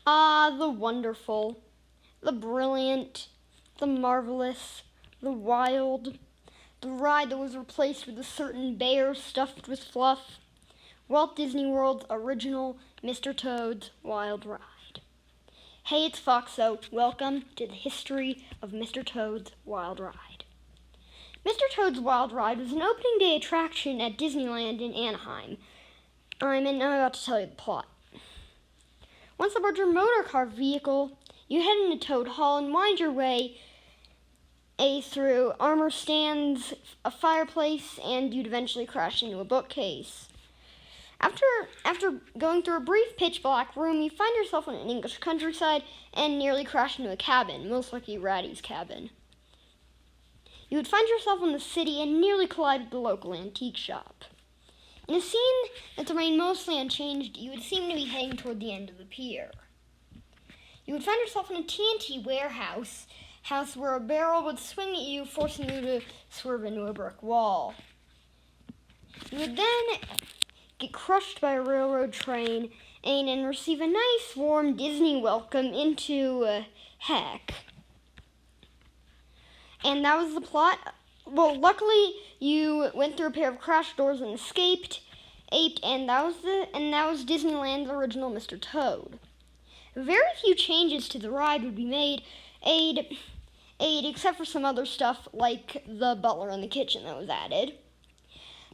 Ah, the wonderful, the brilliant, the marvelous, the wild, the ride that was replaced with a certain bear stuffed with fluff. Walt Disney World's original Mr. Toad's Wild Ride. Hey, it's Foxo. Welcome to the history of Mr. Toad's Wild Ride. Mr. Toad's Wild Ride was an opening day attraction at Disneyland in Anaheim. I'm about to tell you the plot. Once aboard your motor car vehicle, you head into Toad Hall and wind your way through armor stands, a fireplace, and you'd eventually crash into a bookcase. After going through a brief pitch-black room, you find yourself in an English countryside and nearly crash into a cabin, most likely Ratty's cabin. You would find yourself in the city and nearly collide with the local antique shop. In a scene that remained mostly unchanged, you would seem to be heading toward the end of the pier. You would find yourself in a TNT warehouse where a barrel would swing at you, forcing you to swerve into a brick wall. You would then get crushed by a railroad train and receive a nice, warm Disney welcome into heck. And that was the plot. Well, luckily you went through a pair of crash doors and escaped, and that was Disneyland's original Mr. Toad. Very few changes to the ride would be made, except for some other stuff like the butler in the kitchen that was added.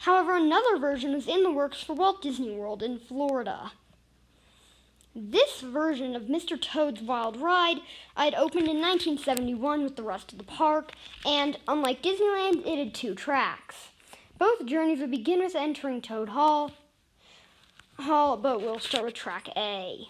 However, another version was in the works for Walt Disney World in Florida. This version of Mr. Toad's Wild Ride had opened in 1971 with the rest of the park, and unlike Disneyland, it had 2 tracks. Both journeys would begin with entering Toad Hall, but we'll start with track A.